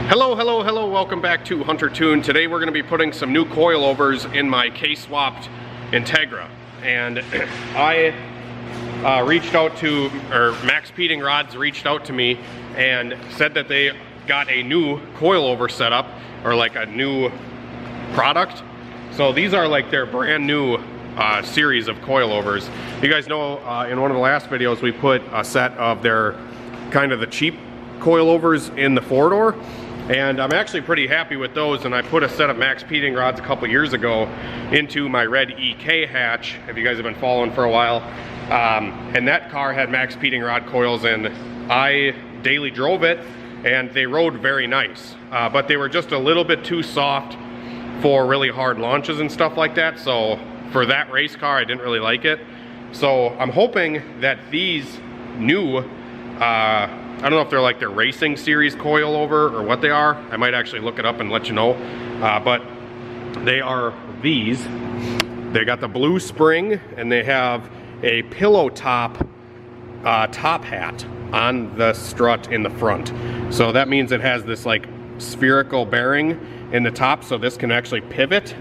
Hello, welcome back to Hunter Tune. Today we're going to be putting some new coilovers in my K-swapped Integra. And I reached out to, or MaxPeedingRods reached out to me and said that they got a new coilover setup, or like a new product. So these are like their brand new series of coilovers. You guys know in one of the last videos we put a set of their kind of the cheap coilovers in the 4-door. And I'm actually pretty happy with those, and I put a set of MaxPeedingRods a couple years ago into my red EK hatch, if you guys have been following for a while. And that car had MaxPeedingRod coils, and I daily drove it, and they rode very nice. But they were just a little bit too soft for really hard launches and stuff like that, so for that race car I didn't really like it. So I'm hoping that these new, I don't know if they're like their racing series coilover or what they are. I might actually look it up and let you know. But they are these. They got the blue spring, and they have a pillow top top hat on the strut in the front. So that means it has this like spherical bearing in the top, so this can actually pivot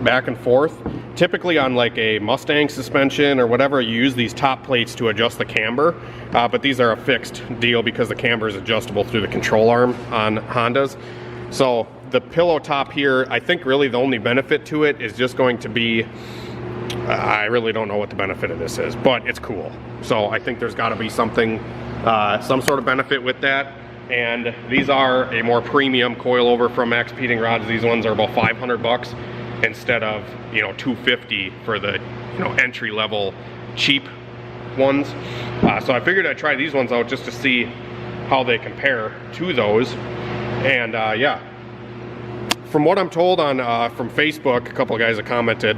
back and forth. Typically on like a Mustang suspension or whatever, you use these top plates to adjust the camber, but these are a fixed deal because the camber is adjustable through the control arm on Hondas. So the pillow top here, I think really the only benefit to it is just going to be, I really don't know what the benefit of this is, but it's cool. So I think there's got to be something, some sort of benefit with that. And these are a more premium coilover from MaxPeedingRods. These ones are about 500 bucks. Instead of, you know, $250 for the, you know, entry-level cheap ones. So I figured I'd try these ones out just to see how they compare to those. And yeah, from what I'm told on from Facebook, a couple of guys have commented,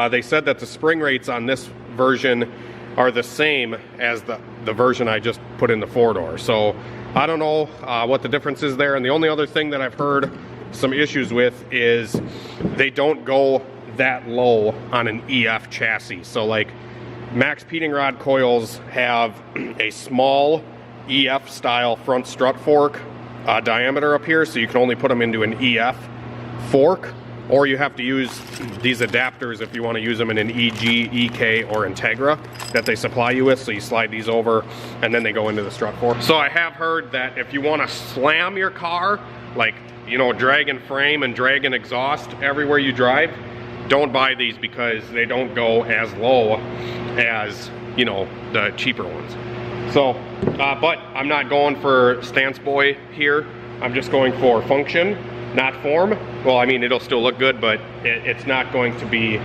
they said that the spring rates on this version are the same as the version I just put in the 4-door. So I don't know what the difference is there. And the only other thing that I've heard some issues with is they don't go that low on an EF chassis. So like MaxPeedingRod coils have a small EF style front strut fork diameter up here, so you can only put them into an EF fork, or you have to use these adapters if you want to use them in an EG, EK, or Integra that they supply you with. So you slide these over and then they go into the strut fork. So I have heard that if you want to slam your car, like, you know, dragging frame and dragging exhaust everywhere you drive, don't buy these because they don't go as low as, you know, the cheaper ones. So, but I'm not going for stance boy here. I'm just going for function, not form. Well, I mean, it'll still look good, but it's not going to be,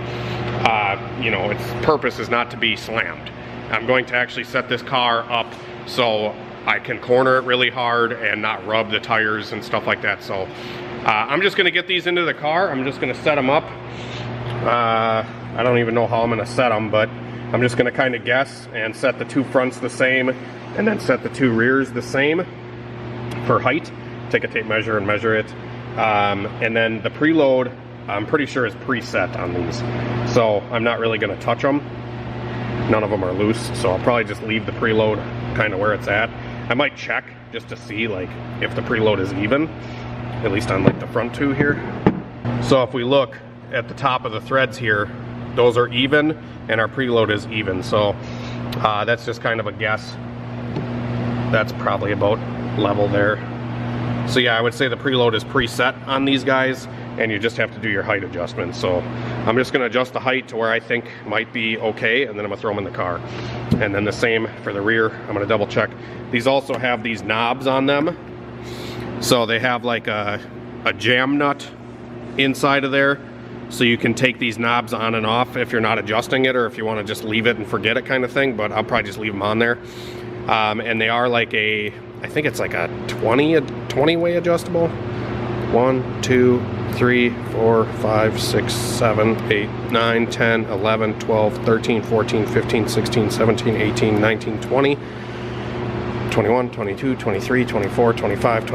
you know, its purpose is not to be slammed. I'm going to actually set this car up so I can corner it really hard and not rub the tires and stuff like that. So I'm just gonna get these into the car. I'm just gonna set them up. I don't even know how I'm gonna set them, but I'm just gonna kind of guess and set the two fronts the same and then set the two rears the same for height. Take a tape measure and measure it. And then the preload, I'm pretty sure is preset on these. So I'm not really gonna touch them. None of them are loose, so I'll probably just leave the preload kind of where it's at. I might check just to see like if the preload is even, at least on like the front two here. So if we look at the top of the threads here, those are even and our preload is even. So that's just kind of a guess. That's probably about level there. So yeah, I would say the preload is preset on these guys, and you just have to do your height adjustment. So I'm just gonna adjust the height to where I think might be okay, and then I'm gonna throw them in the car. And then the same for the rear, I'm gonna double check. These also have these knobs on them. So they have like a jam nut inside of there. So you can take these knobs on and off if you're not adjusting it, or if you wanna just leave it and forget it kind of thing, but I'll probably just leave them on there. And they are like a, I think it's like a 20 way adjustable. 1, 2, 3, 4, 5, 6, 7, 8, 9, 10, 11, 12, 13, 14, 15, 16, 17, 18, 19, 20, 21, 22, 23, 24, 25,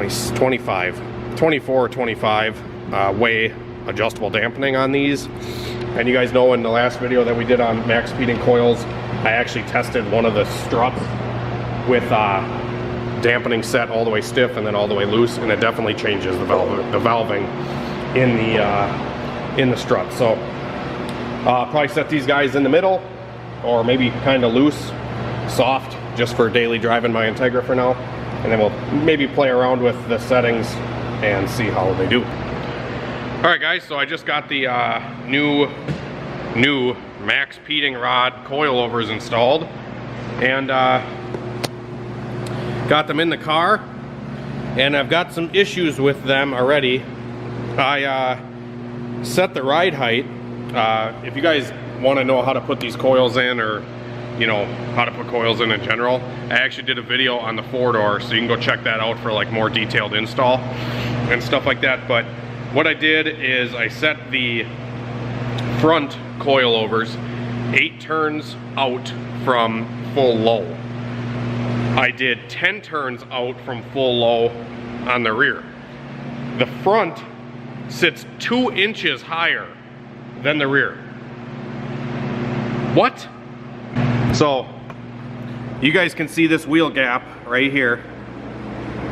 24, 25 way adjustable dampening on these. And you guys know in the last video that we did on MaxPeeding coils, I actually tested one of the struts with dampening set all the way stiff and then all the way loose, and it definitely changes the valving in the strut. So probably set these guys in the middle, or maybe kind of loose, soft, just for daily driving my Integra for now, and then we'll maybe play around with the settings and see how they do. All right, guys, so I just got the new MaxPeedingRod coilovers installed, and got them in the car, and I've got some issues with them already. I set the ride height. If you guys want to know how to put these coils in, or you know how to put coils in general, I actually did a video on the 4-door, so you can go check that out for like more detailed install and stuff like that. But what I did is I set the front coilovers 8 turns out from full low. I did 10 turns out from full low on the rear. The front sits 2 inches higher than the rear. What? So you guys can see this wheel gap right here.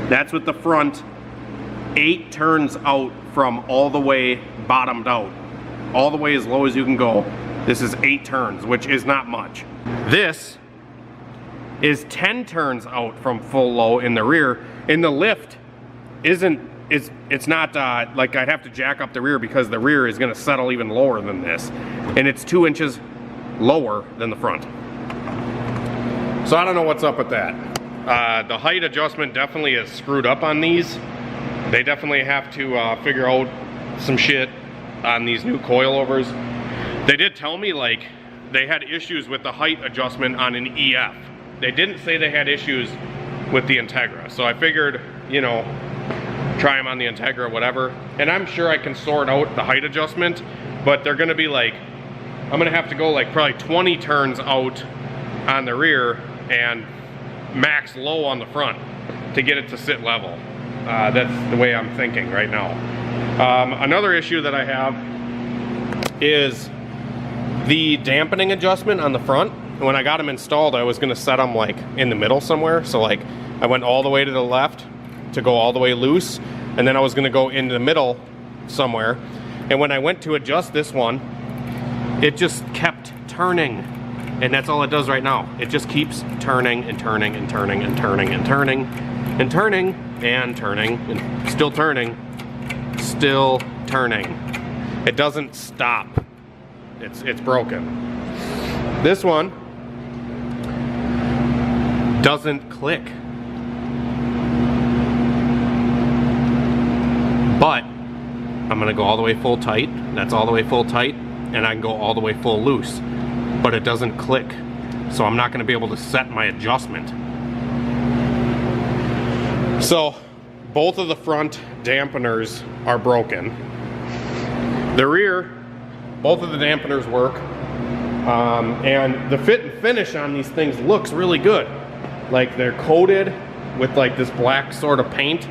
That's with the front 8 turns out from all the way bottomed out, all the way as low as you can go. This is 8 turns, which is not much. This is 10 turns out from full low in the rear, and the lift it's not like I'd have to jack up the rear, because the rear is going to settle even lower than this, and it's 2 inches lower than the front. So I don't know what's up with that. The height adjustment definitely is screwed up on these. They definitely have to figure out some shit on these new coilovers. They did tell me like they had issues with the height adjustment on an EF. They didn't say they had issues with the Integra. So I figured, you know, try them on the Integra or whatever. And I'm sure I can sort out the height adjustment, but they're gonna be like, I'm gonna have to go like probably 20 turns out on the rear and max low on the front to get it to sit level. That's the way I'm thinking right now. Another issue that I have is the dampening adjustment on the front. When I got them installed, I was gonna set them like in the middle somewhere. So like I went all the way to the left to go all the way loose, and then I was gonna go into the middle somewhere. And when I went to adjust this one, it just kept turning. And that's all it does right now. It just keeps turning and turning and turning and turning and turning and turning and turning and still turning, still turning. It doesn't stop. It's broken. This one doesn't click. But I'm gonna go all the way full tight. That's all the way full tight, and I can go all the way full loose. But it doesn't click. So I'm not gonna be able to set my adjustment. So both of the front dampeners are broken. The rear, both of the dampeners work. And the fit and finish on these things looks really good. Like they're coated with like this black sort of paint.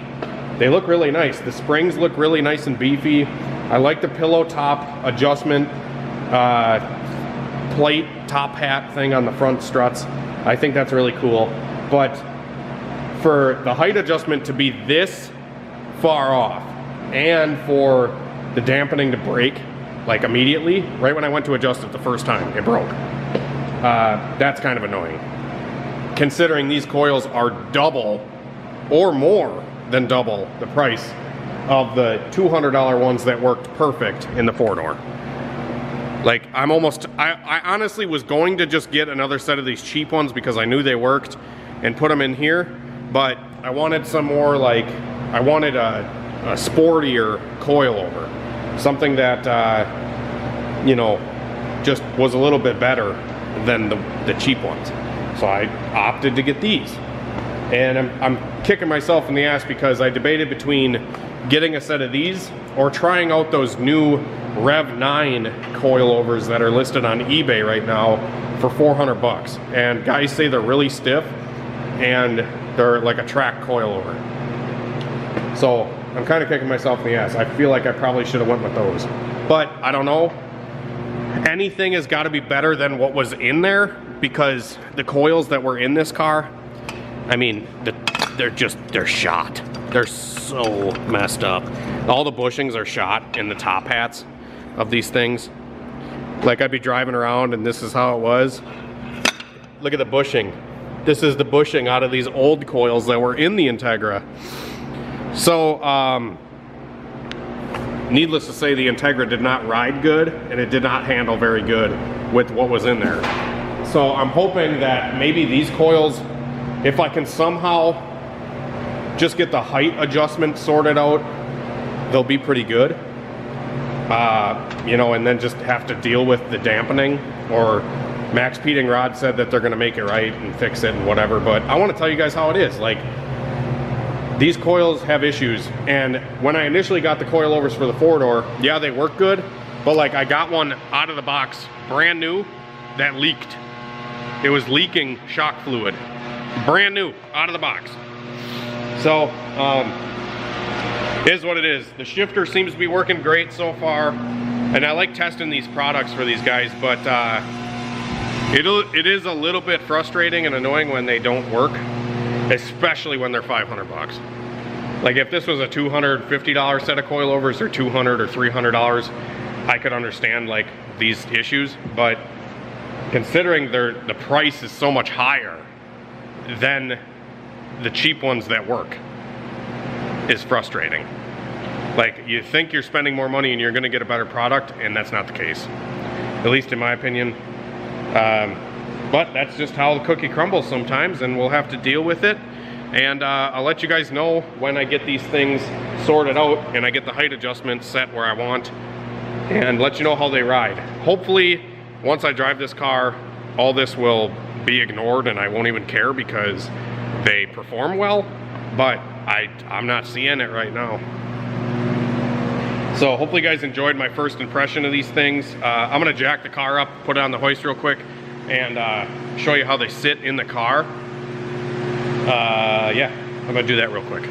They look really nice. The springs look really nice and beefy. I like the pillow top adjustment plate top hat thing on the front struts. I think that's really cool. But for the height adjustment to be this far off, and for the dampening to break like immediately, right when I went to adjust it the first time, it broke. That's kind of annoying, considering these coils are double or more than double the price of the $200 ones that worked perfect in the 4-door. Like I honestly was going to just get another set of these cheap ones because I knew they worked and put them in here, but I wanted some more, like I wanted a sportier coilover, something that you know, just was a little bit better than the cheap ones. So I opted to get these, and I'm kicking myself in the ass because I debated between getting a set of these or trying out those new Rev 9 coilovers that are listed on eBay right now for 400 bucks. And guys say they're really stiff and they're like a track coilover. So I'm kind of kicking myself in the ass. I feel like I probably should have went with those, but I don't know. Anything has got to be better than what was in there, because the coils that were in this car, I mean, they're shot. They're so messed up. All the bushings are shot in the top hats of these things. Like, I'd be driving around and this is how it was. Look at the bushing. This is the bushing out of these old coils that were in the Integra. So, needless to say, the Integra did not ride good, and it did not handle very good with what was in there. So I'm hoping that maybe these coils, if I can somehow just get the height adjustment sorted out, they'll be pretty good. You know, and then just have to deal with the dampening, or MaxPeedingRods said that they're gonna make it right and fix it and whatever, but I wanna tell you guys how it is. Like, these coils have issues, and when I initially got the coilovers for the 4-door, yeah, they work good, but like, I got one out of the box, brand new, that leaked. It was leaking shock fluid. Brand new, out of the box. So, it is what it is. The shifter seems to be working great so far, and I like testing these products for these guys, but it is a little bit frustrating and annoying when they don't work, especially when they're 500 bucks. Like, if this was a $250 set of coilovers, or $200 or $300, I could understand like these issues, but considering the price is so much higher than the cheap ones that work, is frustrating. Like, you think you're spending more money and you're gonna get a better product, and that's not the case, at least in my opinion. But that's just how the cookie crumbles sometimes, and we'll have to deal with it. And I'll let you guys know when I get these things sorted out and I get the height adjustment set where I want, and let you know how they ride. Hopefully, once I drive this car, all this will be ignored and I won't even care because they perform well, but I'm not seeing it right now. So hopefully you guys enjoyed my first impression of these things. I'm gonna jack the car up, put it on the hoist real quick, and show you how they sit in the car. Yeah, I'm gonna do that real quick.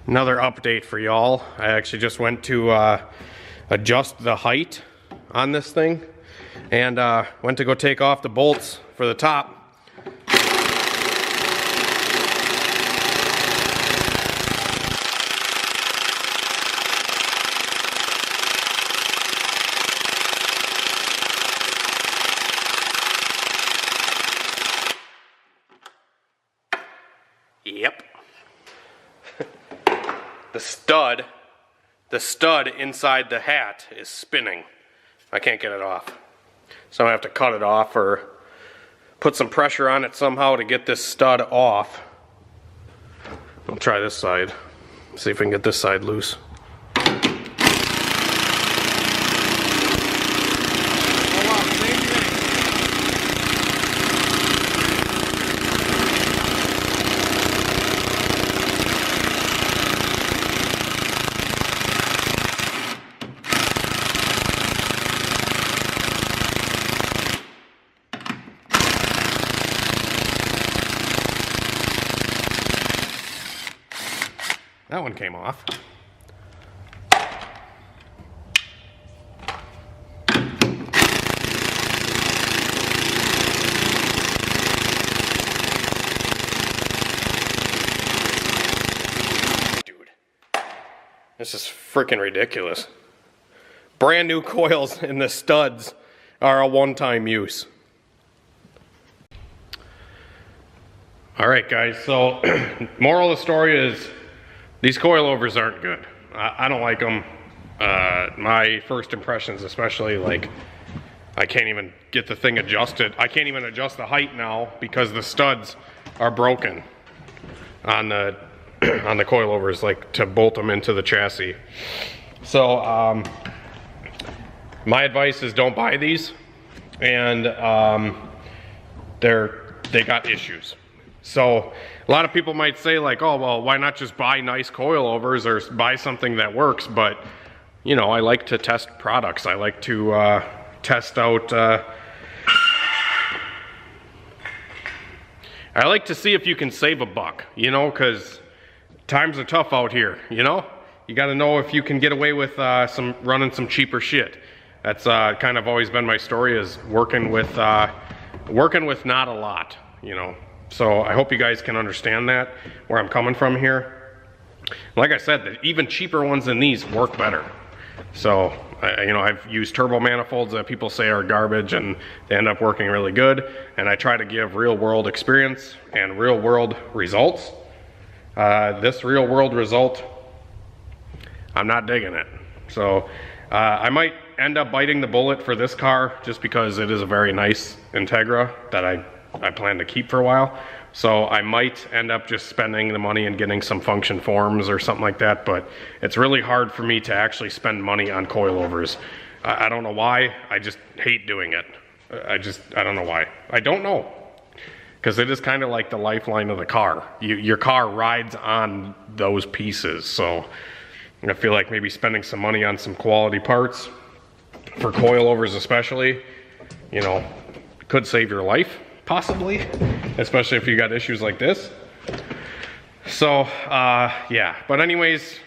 Another update for y'all. I actually just went to adjust the height on this thing, and went to go take off the bolts for the top. Yep. The stud inside the hat is spinning. I can't get it off. So I have to cut it off or put some pressure on it somehow to get this stud off. I'll try this side. See if we can get this side loose. That one came off. Dude, this is freaking ridiculous. Brand new coils and the studs are a one-time use. All right, guys, so moral of the story is these coilovers aren't good. I don't like them. My first impressions especially, like, I can't even get the thing adjusted. I can't even adjust the height now because the studs are broken on the on the coilovers, like to bolt them into the chassis. So my advice is don't buy these, and they got issues. So a lot of people might say like, oh, well, why not just buy nice coilovers or buy something that works? But, you know, I like to test products. I like to test out, I like to see if you can save a buck, you know, because times are tough out here, you know? You got to know if you can get away with running some cheaper shit. That's kind of always been my story, is working with not a lot, you know. So I hope you guys can understand that, where I'm coming from here. Like I said, the even cheaper ones than these work better. So, you know, I've used turbo manifolds that people say are garbage and they end up working really good. And I try to give real world experience and real world results. This real world result, I'm not digging it. So I might end up biting the bullet for this car just because it is a very nice Integra that I plan to keep for a while. So I might end up just spending the money and getting some function forms or something like that, but it's really hard for me to actually spend money on coilovers. I don't know why, I just hate doing it. I don't know why. I don't know. Because it is kind of like the lifeline of the car. Your car rides on those pieces, so I feel like maybe spending some money on some quality parts, for coilovers especially, you know, could save your life. Possibly, especially if you got issues like this. So yeah, but anyways,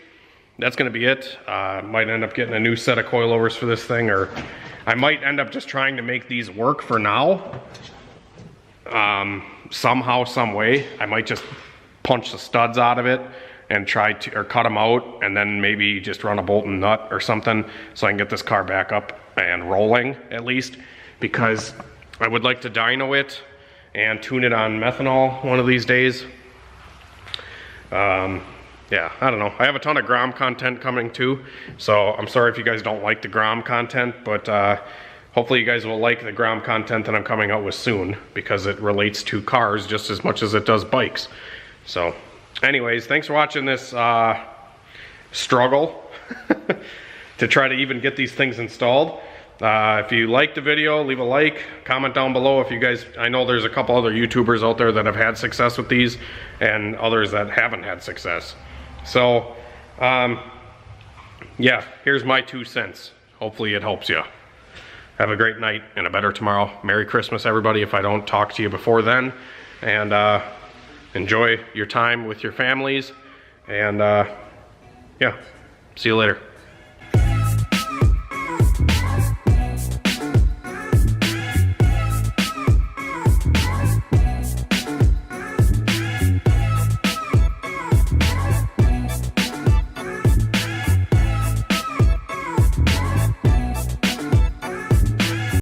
that's gonna be it. Might end up getting a new set of coilovers for this thing, or I might end up just trying to make these work for now. Somehow, some way. I might just punch the studs out of it and try to, or cut them out, and then maybe just run a bolt and nut or something so I can get this car back up and rolling at least, because I would like to dyno it and tune it on methanol one of these days. Yeah, I don't know. I have a ton of Grom content coming too, so I'm sorry if you guys don't like the Grom content, but hopefully you guys will like the Grom content that I'm coming out with soon, because it relates to cars just as much as it does bikes. So anyways, thanks for watching this struggle to try to even get these things installed. If you liked the video, leave a like, comment down below if you guys, I know there's a couple other YouTubers out there that have had success with these and others that haven't had success. So, yeah, here's my 2 cents. Hopefully it helps you. Have a great night and a better tomorrow. Merry Christmas, everybody, if I don't talk to you before then. And enjoy your time with your families. And yeah, see you later.